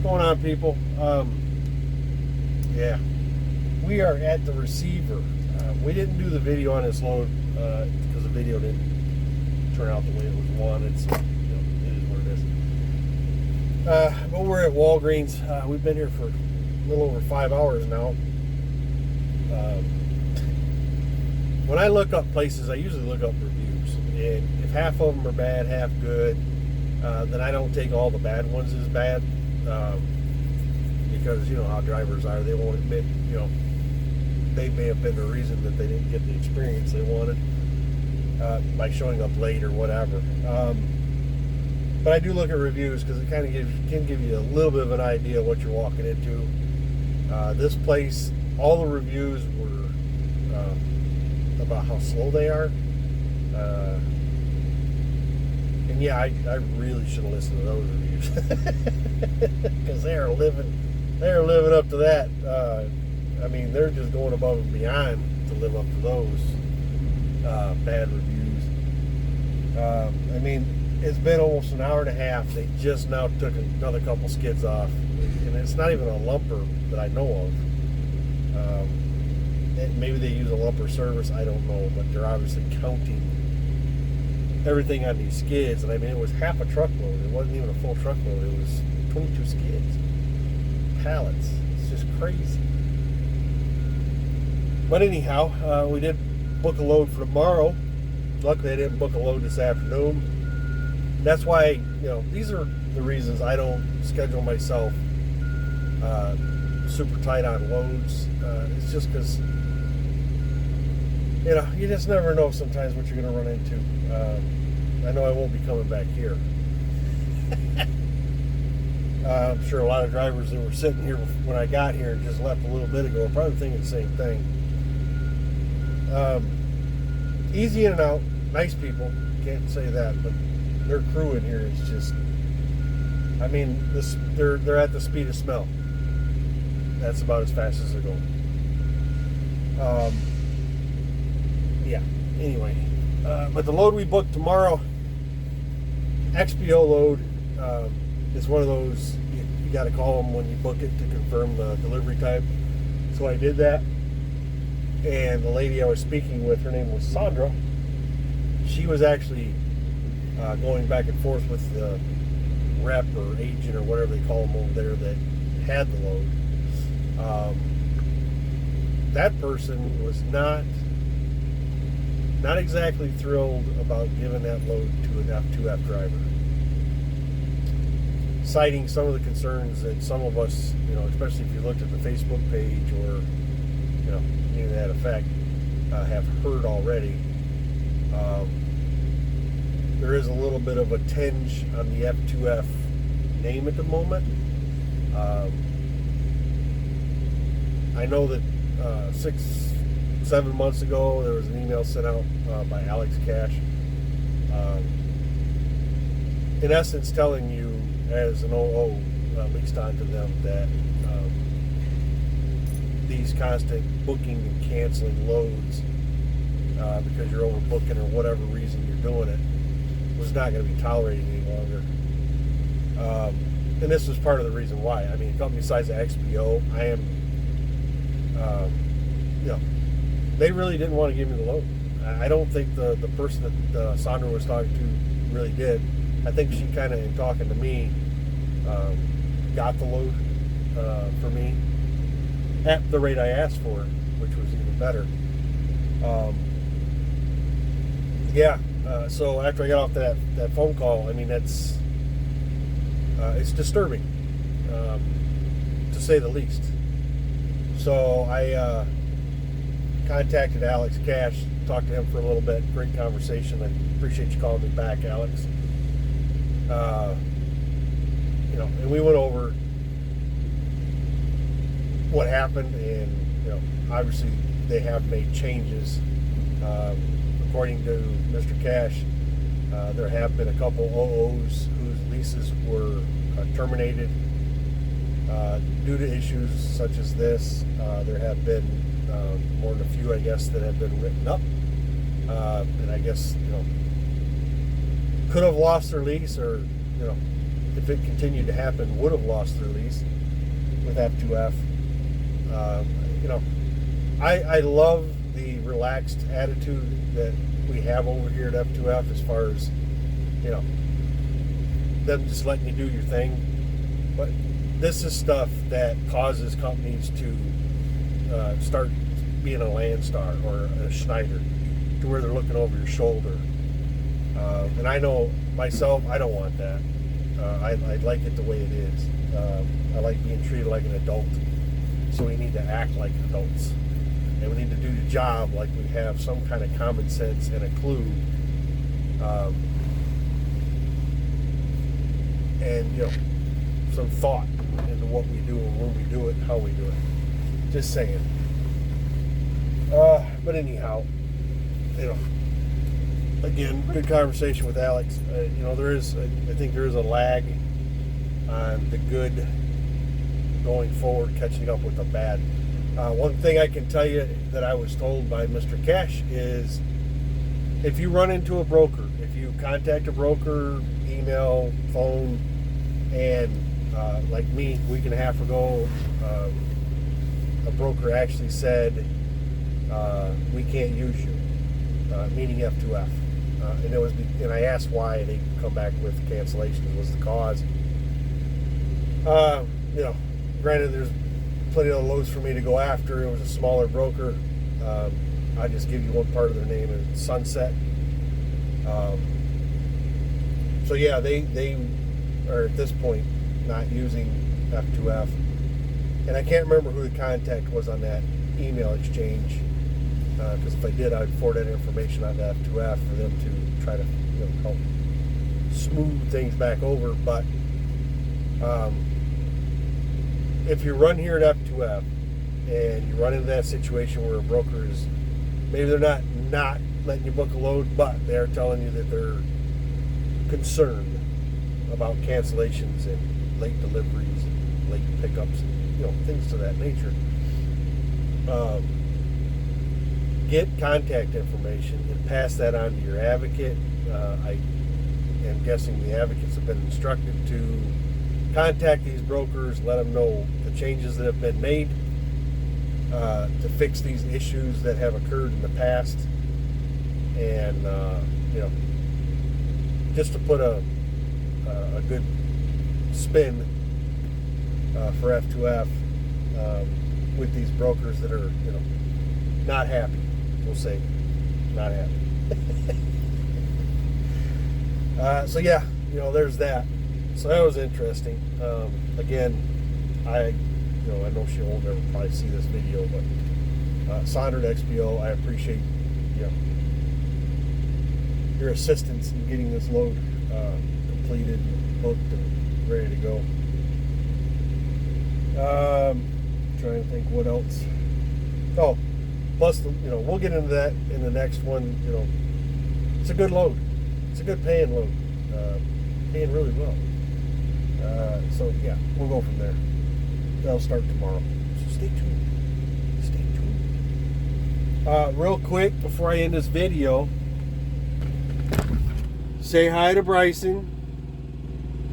going on, people? Yeah, we are at the receiver. We didn't do the video on this load because the video didn't turn out the way it was wanted, so it is what it is. But we're at Walgreens. We've been here for a little over 5 hours now. When I look up places, I usually look up reviews, and if half of them are bad, half good, then I don't take all the bad ones as bad, because you know how drivers are. They won't admit, they may have been the reason that they didn't get the experience they wanted by showing up late or whatever. But I do look at reviews because it kind of can give you a little bit of an idea of what you're walking into. This place, all the reviews were about how slow they are. And yeah, I really should have listened to those reviews because they are living up to that. I mean, they're just going above and beyond to live up to those bad reviews. I mean, it's been almost an hour and a half. They just now took another couple skids off, and it's not even a lumper that I know of. Maybe they use a lumper service, I don't know, but they're obviously counting everything on these skids. And I mean, it was half a truckload. It wasn't even a full truckload. It was 22 skids, pallets. It's just crazy. But anyhow, we did book a load for tomorrow. Luckily, I didn't book a load this afternoon. That's why, these are the reasons I don't schedule myself super tight on loads. It's just because, you just never know sometimes what you're going to run into. I know I won't be coming back here. I'm sure a lot of drivers that were sitting here when I got here and just left a little bit ago are probably thinking the same thing. Easy in and out, nice people, can't say that, but their crew in here is just, I mean, they're at the speed of smell. That's about as fast as they're going. Yeah, anyway. But the load we booked tomorrow, XPO load, is one of those, you got to call them when you book it to confirm the delivery time. So I did that. And the lady I was speaking with, her name was Sandra. She was actually going back and forth with the rep or agent or whatever they call them over there that had the load. That person was not exactly thrilled about giving that load to an F2F driver, citing some of the concerns that some of us, especially if you looked at the Facebook page or any of that effect, have heard already. There is a little bit of a tinge on the F2F name at the moment. I know that 6-7 months ago there was an email sent out by Alex Cash, in essence telling you as an OO, leased onto them, that these constant booking and canceling loads because you're overbooking or whatever reason you're doing it was not going to be tolerated any longer. And this was part of the reason why. I mean, a company size of XPO, I am, they really didn't want to give me the load. I don't think the person that Sandra was talking to really did. I think she kind of, in talking to me, got the load for me at the rate I asked for, which was even better. So after I got off that phone call, I mean, it's disturbing, to say the least. So I contacted Alex Cash, talked to him for a little bit. Great conversation. I appreciate you calling me back, Alex. And we went over what happened, and obviously they have made changes. According to Mr. Cash, there have been a couple OOs whose leases were terminated due to issues such as this. There have been more than a few, I guess, that have been written up, and I guess could have lost their lease, or if it continued to happen, would have lost their lease with F2F. You know, I love the relaxed attitude that we have over here at F2F as far as, you know, them just letting you do your thing. But this is stuff that causes companies to start being a Landstar or a Schneider, to where they're looking over your shoulder. And I know myself, I don't want that. I like it the way it is. I like being treated like an adult. So we need to act like adults. And we need to do the job like we have some kind of common sense and a clue. And, you know, some thought into what we do and when we do it and how we do it. Just saying. But anyhow, you know, again, good conversation with Alex. You know, I think there is a lag on the good going forward, catching up with the bad. One thing I can tell you that I was told by Mr. Cash is, if you run into a broker, if you contact a broker, email, phone, and like me, a week and a half ago, a broker actually said, we can't use you, meaning F2F. And I asked why, and they come back with cancellation was the cause. You know, granted, there's plenty of loads for me to go after. It was a smaller broker. I just give you one part of their name, and it's Sunset. So yeah, they are at this point not using F2F, and I can't remember who the contact was on that email exchange, because if I did, I'd forward that information on to F2F for them to try to, you know, help smooth things back over. But if you run here at F2F and you run into that situation where a broker is, maybe they're not letting you book a load, but they're telling you that they're concerned about cancellations and late deliveries and late pickups and, you know, things to that nature, get contact information and pass that on to your advocate. I am guessing the advocates have been instructed to contact these brokers, let them know the changes that have been made to fix these issues that have occurred in the past, and you know, just to put a good spin for F2F with these brokers that are, you know, not happy. We'll say not happy. So yeah, you know, there's that. So that was interesting. Again, I know she won't ever probably see this video, but Sondered XPO, I appreciate, you know, your assistance in getting this load completed, and booked, and ready to go. Trying to think what else. Oh, plus, you know, we'll get into that in the next one. You know, it's a good load. It's a good paying load. Paying really well. So yeah, we'll go from there. That'll start tomorrow. So stay tuned. Stay tuned. Real quick before I end this video, say hi to Bryson.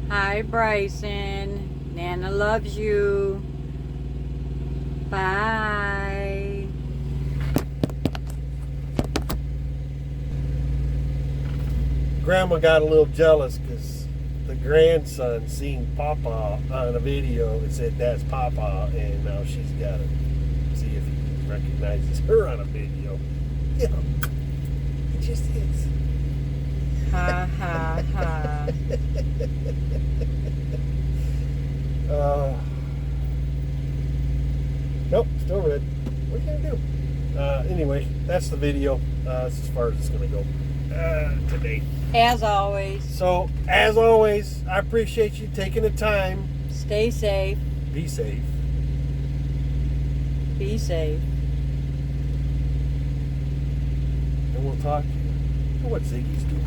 Hi, Bryson. Nana loves you. Bye. Grandma got a little jealous because the grandson seen Papa on a video and said that's Papa, and now she's got to see if he recognizes her on a video. You know, it just is. Ha ha ha. Nope, still red. What are you gonna do? Anyway, that's the video. That's as far as it's gonna go today. As always. So, as always, I appreciate you taking the time. Stay safe. Be safe. Be safe. And we'll talk to you. What Ziggy's doing.